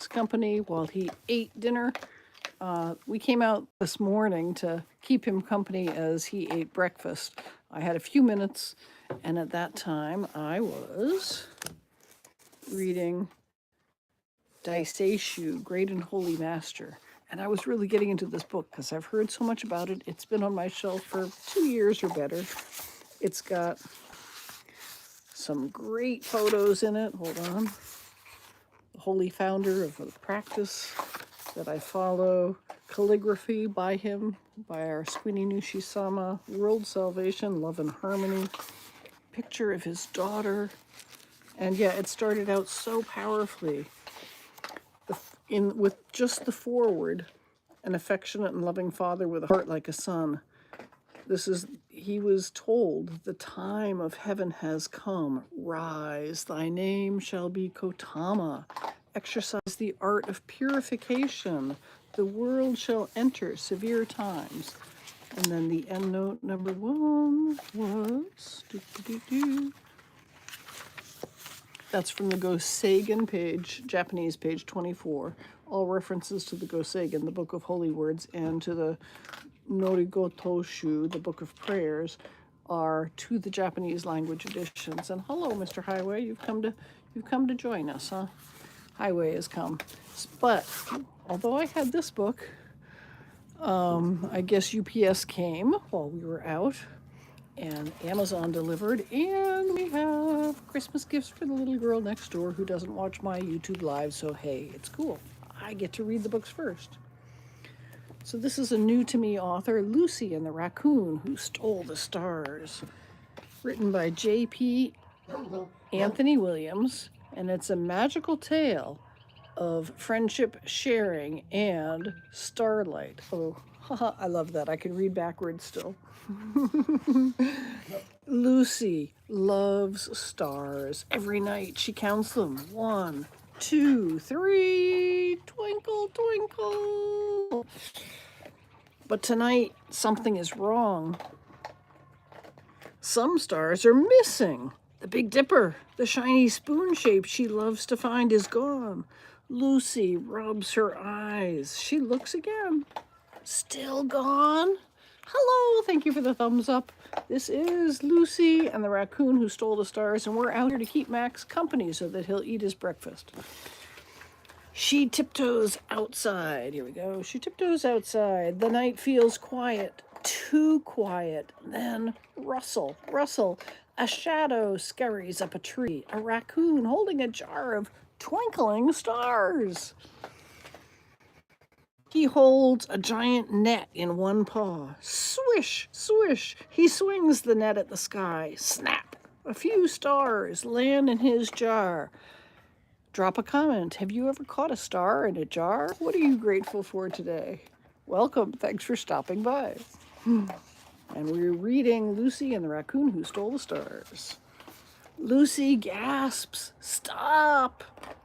Max company while he ate dinner. We came out this morning to keep him company as he ate breakfast. I had a few minutes, and at that time I was reading Daiseshu, Great and Holy Master. And I was really getting into this book because I've heard so much about it. It's been on my shelf for 2 years or better. It's got some great photos in it. Hold on. The holy founder of a practice that I follow. Calligraphy by him, by our Squini Nushi-sama. World Salvation, Love and Harmony. Picture of his daughter. And yeah, it started out so powerfully. With just the foreword, an affectionate and loving father with a heart like a son. He was told, the time of heaven has come. Rise, thy name shall be Kotama. Exercise the art of purification. The world shall enter severe times. And then the end note number 1 was... That's from the Gosagen page, Japanese page 24. All references to the Gosagen, the Book of Holy Words, and to the Norigotoshu, the Book of Prayers, are to the Japanese language editions. And hello, Mr. Highway, you've come to join us, huh? Highway has come. But although I had this book, I guess UPS came while we were out. And Amazon delivered, and we have Christmas gifts for the little girl next door who doesn't watch my YouTube live, so hey, it's cool. I get to read the books first. So this is a new-to-me author, Lucy and the Raccoon Who Stole the Stars, written by J.P. Anthony Williams, and it's a magical tale of friendship, sharing, and starlight. Oh, haha, I love that. I can read backwards still. Lucy loves stars. Every night she counts them. 1, 2, 3. Twinkle, twinkle. But tonight something is wrong. Some stars are missing. The Big Dipper, the shiny spoon shape she loves to find, is gone. Lucy rubs her eyes. She looks again. Still gone? Hello, thank you for the thumbs up. This is Lucy and the Raccoon Who Stole the Stars, and we're out here to keep Max company so that he'll eat his breakfast. She tiptoes outside. Here we go. She tiptoes outside. The night feels quiet, too quiet. Then rustle, rustle. A shadow scurries up a tree. A raccoon holding a jar of twinkling stars. He holds a giant net in one paw. Swish, swish. He swings the net at the sky. Snap. A few stars land in his jar. Drop a comment. Have you ever caught a star in a jar? What are you grateful for today? Welcome. Thanks for stopping by. And we're reading Lucy and the Raccoon Who Stole the Stars. Lucy gasps. Stop!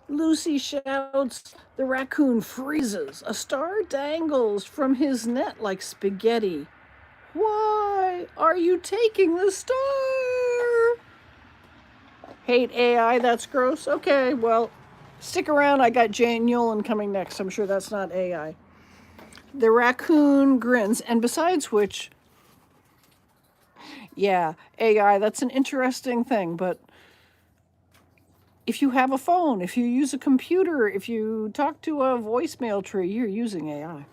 Lucy shouts. The raccoon freezes. A star dangles from his net like spaghetti. Why are you taking the star? Hate AI, that's gross. Okay, well, stick around. I got Jane Yolen coming next. I'm sure that's not AI. The raccoon grins, and besides which, yeah, AI, that's an interesting thing, but if you have a phone, if you use a computer, if you talk to a voicemail tree, you're using AI.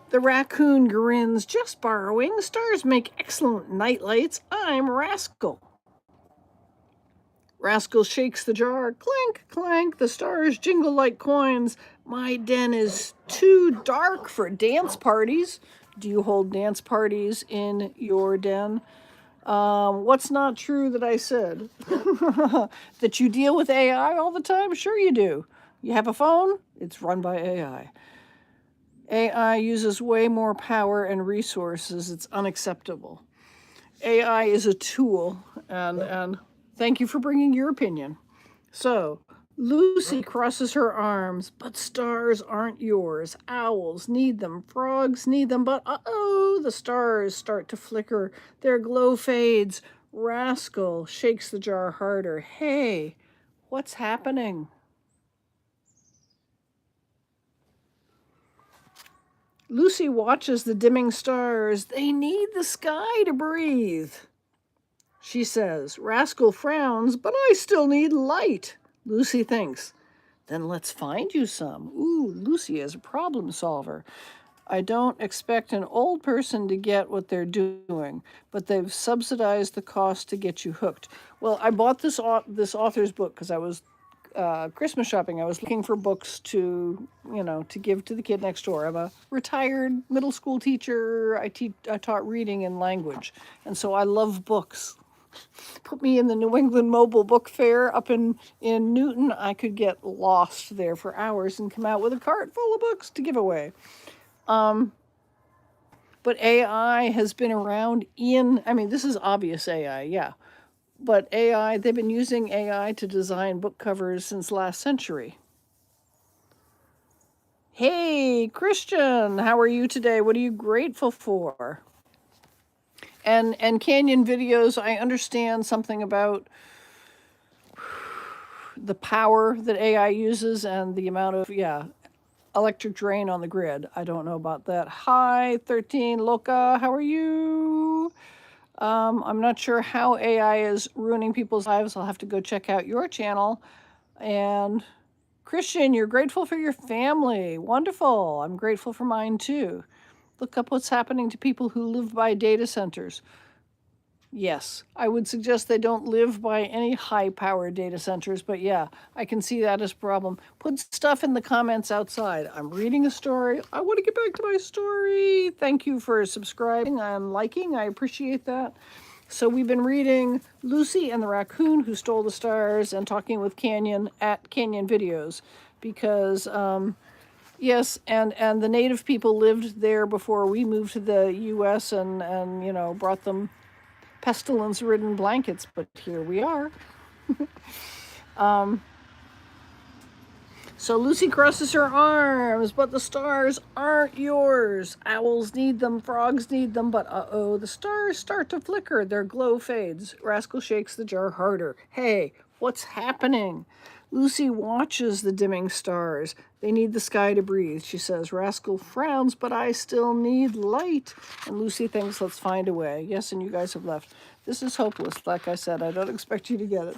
The raccoon grins, just borrowing. Stars make excellent nightlights. I'm Rascal. Rascal shakes the jar. Clank, clank. The stars jingle like coins. My den is too dark for dance parties. Do you hold dance parties in your den? What's not true that I said? That you deal with AI all the time? Sure you do. You have a phone? It's run by AI. AI uses way more power and resources. It's unacceptable. AI is a tool, and thank you for bringing your opinion. So, Lucy crosses her arms, but stars aren't yours. Owls need them, frogs need them, but uh-oh, the stars start to flicker. Their glow fades. Rascal shakes the jar harder. Hey, what's happening? Lucy watches the dimming stars. They need the sky to breathe. She says, Rascal frowns, but I still need light. Lucy thinks, then let's find you some. Ooh, Lucy is a problem solver. I don't expect an old person to get what they're doing, but they've subsidized the cost to get you hooked. Well, I bought this author's book because I was Christmas shopping. I was looking for books to give to the kid next door. I'm a retired middle school teacher. I taught reading and language, and so I love books. Put me in the New England Mobile Book Fair up in Newton. I could get lost there for hours and come out with a cart full of books to give away. But AI has been around this is obvious AI, yeah. But AI, they've been using AI to design book covers since last century. Hey, Christian, how are you today? What are you grateful for? And Canyon videos, I understand something about the power that AI uses and the amount of, electric drain on the grid. I don't know about that. Hi, 13 Loca, how are you? I'm not sure how AI is ruining people's lives. I'll have to go check out your channel. And Christian, you're grateful for your family. Wonderful. I'm grateful for mine too. Look up what's happening to people who live by data centers. Yes, I would suggest they don't live by any high-powered data centers, but yeah, I can see that as a problem. Put stuff in the comments outside. I'm reading a story. I want to get back to my story. Thank you for subscribing and liking. I appreciate that. So we've been reading Lucy and the Raccoon Who Stole the Stars and talking with Canyon at Canyon Videos because, yes, and the native people lived there before we moved to the U.S. and brought them pestilence-ridden blankets, but here we are. So Lucy crosses her arms, but the stars aren't yours. Owls need them, frogs need them, but the stars start to flicker. Their glow fades. Rascal shakes the jar harder. Hey, what's happening? Lucy watches the dimming stars. They need the sky to breathe, she says. Rascal frowns, but I still need light. And Lucy thinks, let's find a way. Yes, and you guys have left. This is hopeless. Like I said, I don't expect you to get it.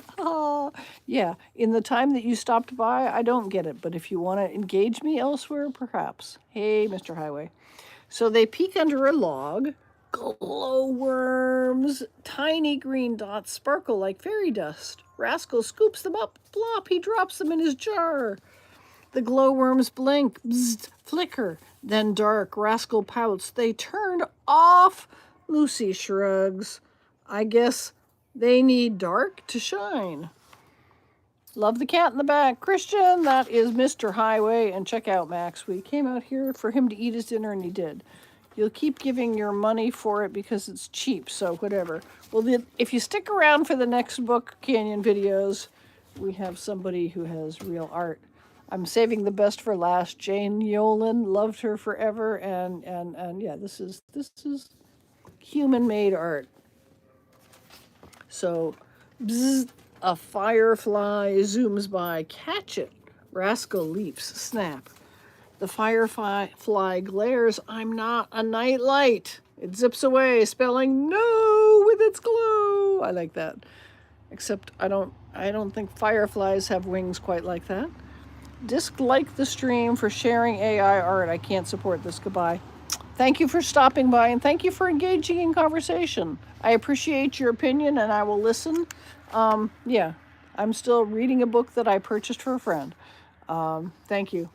Yeah, in the time that you stopped by, I don't get it. But if you want to engage me elsewhere, perhaps. Hey, Mr. Highway. So they peek under a log. Glowworms. Tiny green dots sparkle like fairy dust. Rascal scoops them up. Plop, he drops them in his jar. The glowworms blink, bzzzt, flicker, then dark. Rascal pouts. They turned off. Lucy shrugs. I guess they need dark to shine. Love the cat in the back. Christian, that is Mr. Highway. And check out Max. We came out here for him to eat his dinner, and he did. You'll keep giving your money for it because it's cheap, so whatever. Well, if you stick around for the next book, Canyon Videos, we have somebody who has real art. I'm saving the best for last. Jane Yolen, loved her forever, and yeah, this is human-made art. So, bzzz, a firefly zooms by. Catch it. Rascal leaps. Snap. The firefly glares. I'm not a nightlight. It zips away, spelling no with its glow. I like that. Except I don't think fireflies have wings quite like that. Dislike the stream for sharing AI art. I can't support this. Goodbye. Thank you for stopping by, and thank you for engaging in conversation. I appreciate your opinion, and I will listen. Yeah, I'm still reading a book that I purchased for a friend. Thank you.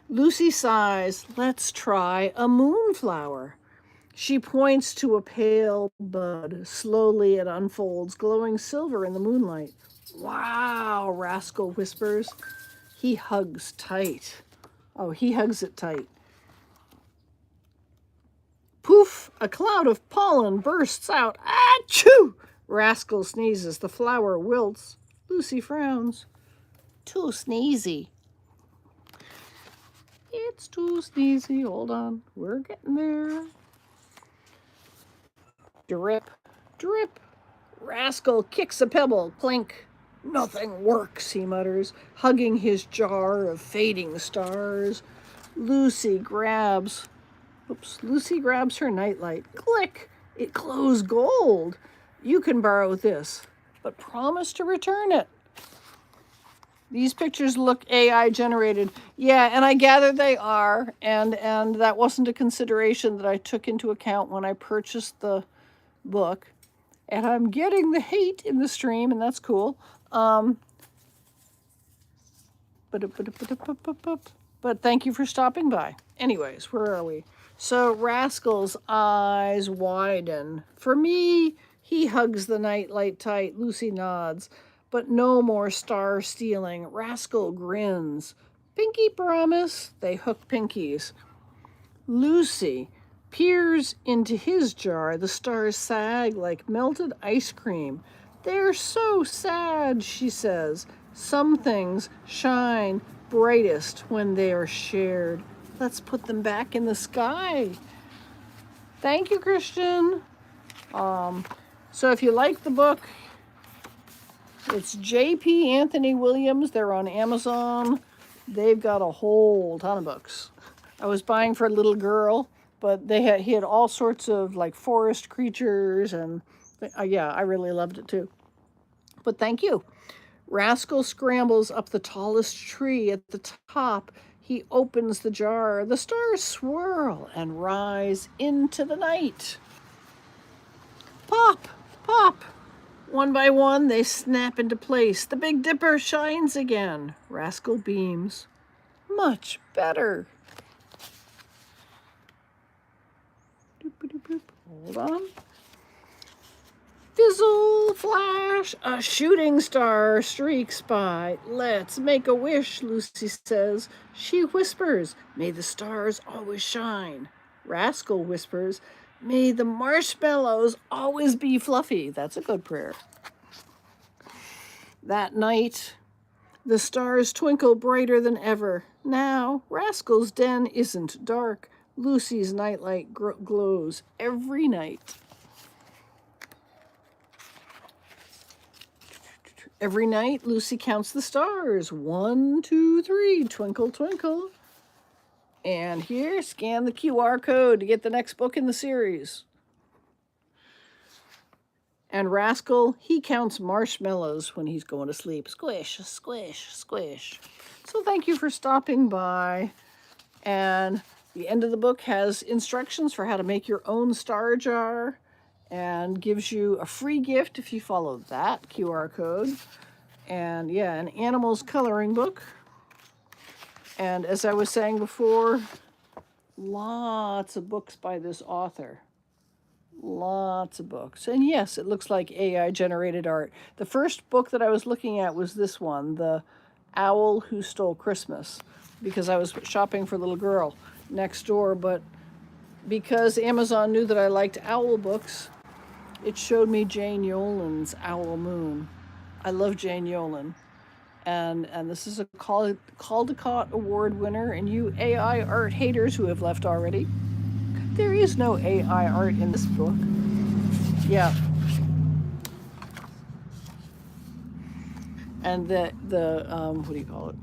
Lucy sighs. Let's try a moonflower. She points to a pale bud. Slowly it unfolds, glowing silver in the moonlight. Wow, Rascal whispers. He hugs tight. Oh, he hugs it tight. Poof! A cloud of pollen bursts out. Achoo! Rascal sneezes. The flower wilts. Lucy frowns. Too sneezy. It's too sneezy. Hold on. We're getting there. Drip. Drip. Rascal kicks a pebble. Clink. Nothing works, he mutters, hugging his jar of fading stars. Lucy grabs Oops. Lucy grabs her nightlight. Click! It glows gold. You can borrow this, but promise to return it. These pictures look AI generated. Yeah, and I gather they are, and that wasn't a consideration that I took into account when I purchased the book. And I'm getting the hate in the stream, and that's cool. But thank you for stopping by. Anyways, where are we? So Rascal's eyes widen. For me, he hugs the nightlight tight. Lucy nods. But no more star stealing. Rascal grins. Pinky promise. They hook pinkies. Lucy peers into his jar. The stars sag like melted ice cream. They're so sad, she says. Some things shine brightest when they are shared. Let's put them back in the sky. Thank you, Christian. So if you like the book, it's J.P. Anthony Williams. They're on Amazon. They've got a whole ton of books. I was buying for a little girl, but he had all sorts of like forest creatures, and yeah, I really loved it too. But thank you. Rascal scrambles up the tallest tree at the top. He opens the jar. The stars swirl and rise into the night. Pop, pop. One by one, they snap into place. The Big Dipper shines again. Rascal beams. Much better. Hold on. Fizzle, flash, a shooting star streaks by. Let's make a wish, Lucy says. She whispers, may the stars always shine. Rascal whispers, may the marshmallows always be fluffy. That's a good prayer. That night, the stars twinkle brighter than ever. Now, Rascal's den isn't dark. Lucy's nightlight glows every night. Every night, Lucy counts the stars. 1, 2, 3, twinkle, twinkle. And here, scan the QR code to get the next book in the series. And Rascal, he counts marshmallows when he's going to sleep. Squish, squish, squish. So thank you for stopping by. And the end of the book has instructions for how to make your own star jar and gives you a free gift if you follow that QR code. And yeah, an animals coloring book. And as I was saying before, lots of books by this author. Lots of books. And yes, it looks like AI generated art. The first book that I was looking at was this one, The Owl Who Stole Christmas, because I was shopping for a little girl next door. But because Amazon knew that I liked owl books, it showed me Jane Yolen's Owl Moon. I love Jane Yolen. And this is a Caldecott Award winner. And you AI art haters who have left already, there is no AI art in this book. Yeah. And the what do you call it?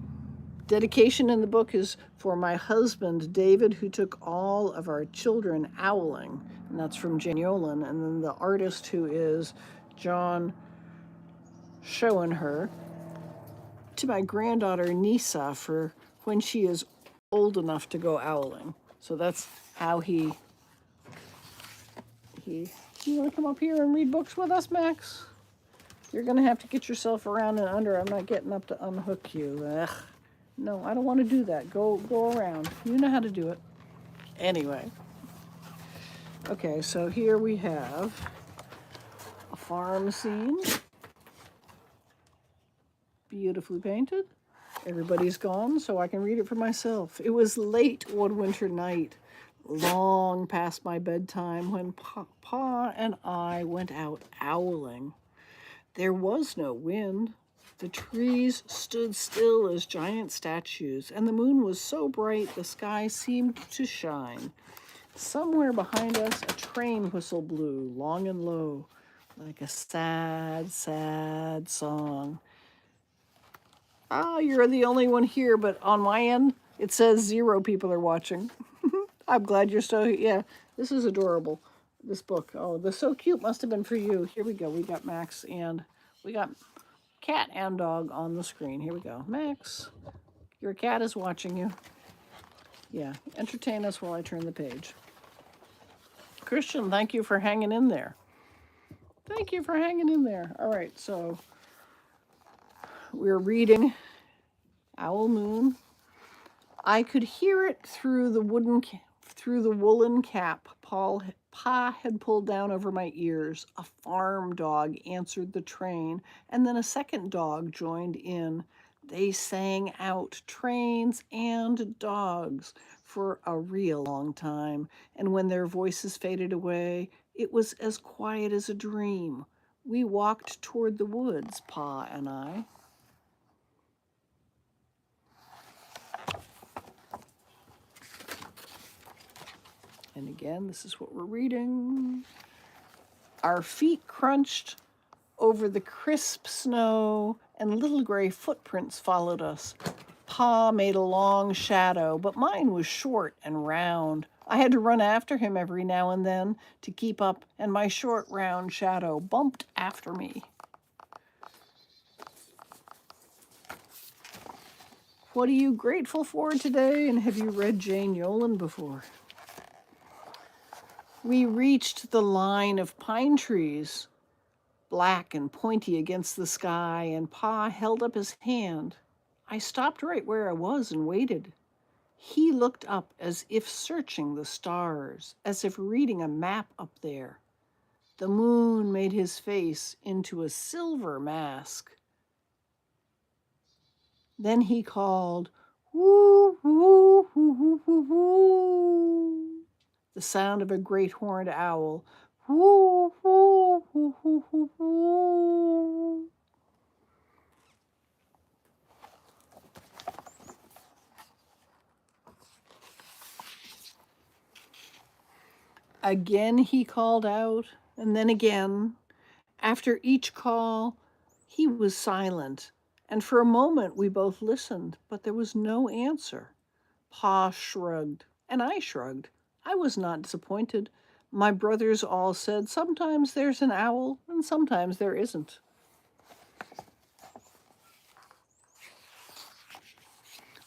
Dedication in the book is for my husband, David, who took all of our children owling. And that's from Jane Yolen. And then the artist, who is John Schoenherr, to my granddaughter, Nisa, for when she is old enough to go owling. So that's how he. You want to come up here and read books with us, Max? You're going to have to get yourself around and under. I'm not getting up to unhook you. Ugh. No, I don't want to do that. Go around. You know how to do it. Anyway. Okay, so here we have a farm scene. Beautifully painted. Everybody's gone, so I can read it for myself. It was late one winter night, long past my bedtime, when Papa and I went out owling. There was no wind. The trees stood still as giant statues, and the moon was so bright the sky seemed to shine. Somewhere behind us, a train whistle blew, long and low, like a sad, sad song. You're the only one here, but on my end, it says 0 people are watching. I'm glad you're so, yeah, this is adorable, this book. Oh, the So Cute must have been for you. Here we go. We got Max and we got cat and dog on the screen. Here we go. Max, your cat is watching you. Yeah, entertain us while I turn the page. Christian, thank you for hanging in there. Thank you for hanging in there. All right, so we're reading Owl Moon. I could hear it through the woolen cap Pa had pulled down over my ears. A farm dog answered the train, and then a second dog joined in. They sang out trains and dogs for a real long time, and when their voices faded away, it was as quiet as a dream. We walked toward the woods, Pa and I. And again, this is what we're reading. Our feet crunched over the crisp snow, and little gray footprints followed us. Pa made a long shadow, but mine was short and round. I had to run after him every now and then to keep up, and my short, round shadow bumped after me. What are you grateful for today, and have you read Jane Yolen before? We reached the line of pine trees, black and pointy against the sky, and Pa held up his hand. I stopped right where I was and waited. He looked up as if searching the stars, as if reading a map up there. The moon made his face into a silver mask. Then he called, "Woo, woo, woo, woo, woo, woo." The sound of a great horned owl. Woo, woo, woo, woo, woo, woo. Again he called out, and then again. After each call, he was silent, and for a moment we both listened, but there was no answer. Pa shrugged, and I shrugged. I was not disappointed. My brothers all said, sometimes there's an owl, and sometimes there isn't.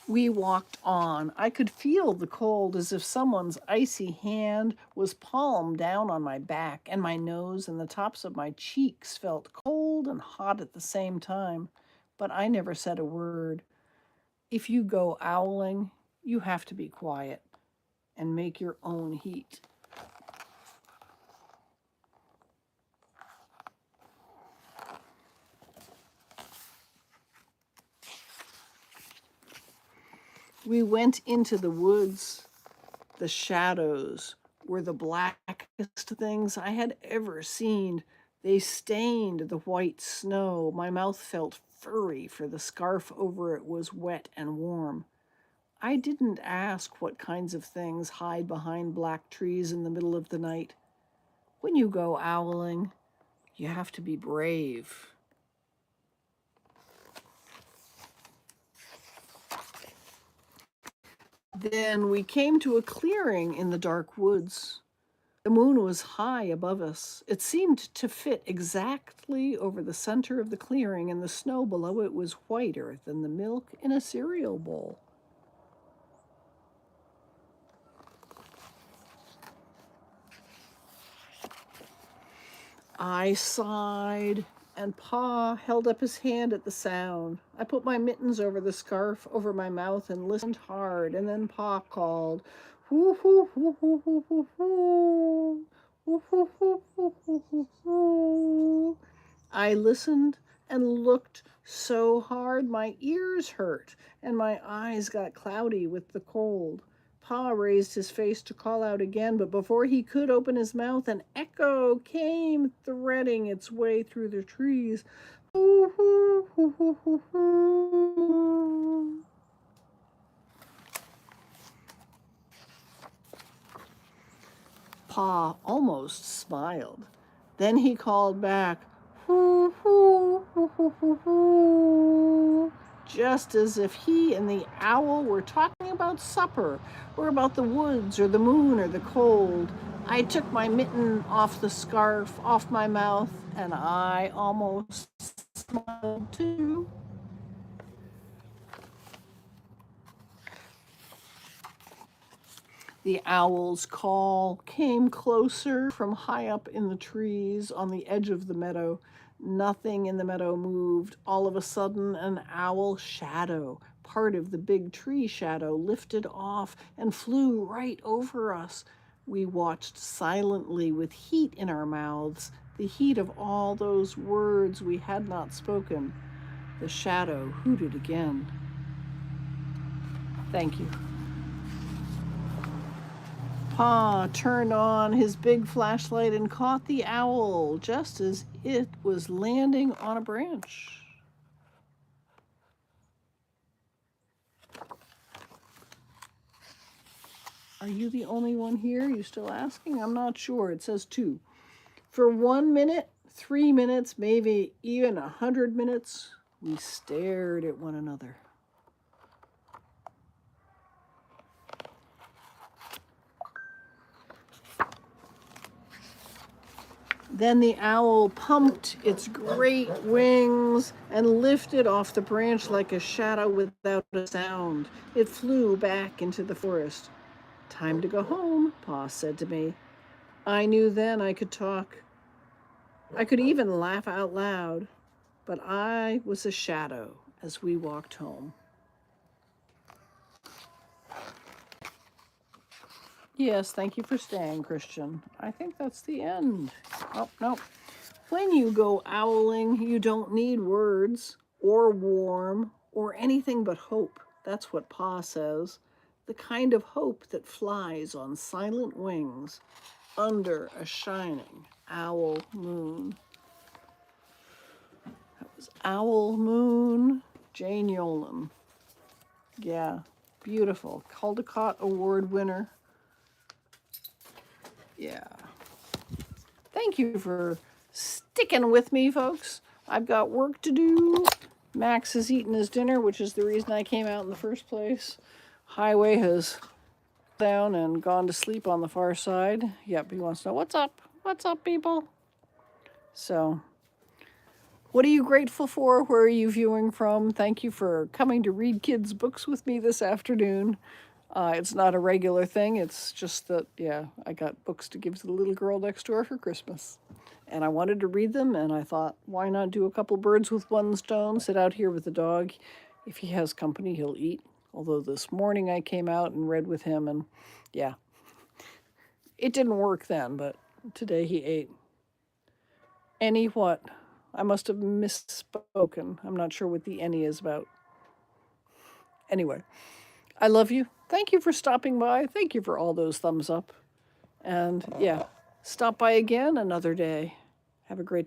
We walked on. I could feel the cold as if someone's icy hand was palmed down on my back, and my nose and the tops of my cheeks felt cold and hot at the same time. But I never said a word. If you go owling, you have to be quiet and make your own heat. We went into the woods. The shadows were the blackest things I had ever seen. They stained the white snow. My mouth felt furry, for the scarf over it was wet and warm. I didn't ask what kinds of things hide behind black trees in the middle of the night. When you go owling, you have to be brave. Then we came to a clearing in the dark woods. The moon was high above us. It seemed to fit exactly over the center of the clearing, and the snow below it was whiter than the milk in a cereal bowl. I sighed, and Pa held up his hand at the sound. I put my mittens over the scarf over my mouth and listened hard, and then Pa called, "Hoo, hoo, hoo, hoo, hoo, hoo, hoo. Hoo, hoo, hoo, hoo, hoo, hoo, hoo." I listened and looked so hard my ears hurt, and my eyes got cloudy with the cold. Pa raised his face to call out again, but before he could open his mouth, an echo came threading its way through the trees. Hoo, hoo, hoo, hoo, hoo, hoo. Pa almost smiled. Then he called back, "Hoo, hoo, hoo, hoo, hoo, hoo," just as if he and the owl were talking about supper, or about the woods, or the moon, or the cold. I took my mitten off the scarf, off my mouth, and I almost smiled too. The owl's call came closer from high up in the trees on the edge of the meadow. Nothing in the meadow moved. All of a sudden, an owl shadow, part of the big tree shadow, lifted off and flew right over us. We watched silently with heat in our mouths, the heat of all those words we had not spoken. The shadow hooted again. Thank you. Pa turned on his big flashlight and caught the owl just as it was landing on a branch. Are you the only one here? You still asking? I'm not sure. It says 2. For 1 minute, 3 minutes, maybe even 100 minutes, we stared at one another. Then the owl pumped its great wings and lifted off the branch like a shadow without a sound. It flew back into the forest. Time to go home, Pa said to me. I knew then I could talk. I could even laugh out loud, but I was a shadow as we walked home. Yes, thank you for staying, Christian. I think that's the end. Oh, no. When you go owling, you don't need words or warm or anything but hope. That's what Pa says. The kind of hope that flies on silent wings under a shining owl moon. That was Owl Moon, Jane Yolen. Yeah, beautiful. Caldecott Award winner. Yeah. Thank you for sticking with me, folks. I've got work to do. Max has eaten his dinner, which is the reason I came out in the first place. Highway has down and gone to sleep on the far side. Yep, he wants to know, what's up? What's up, people? So, what are you grateful for? Where are you viewing from? Thank you for coming to read kids' books with me this afternoon. It's not a regular thing. It's just that, yeah, I got books to give to the little girl next door for Christmas. And I wanted to read them, and I thought, why not do a couple birds with one stone? Sit out here with the dog. If he has company, he'll eat. Although this morning I came out and read with him, and yeah, it didn't work then, but today he ate. Any what? I must have misspoken. I'm not sure what the any is about. Anyway, I love you. Thank you for stopping by. Thank you for all those thumbs up. And yeah, stop by again another day. Have a great day.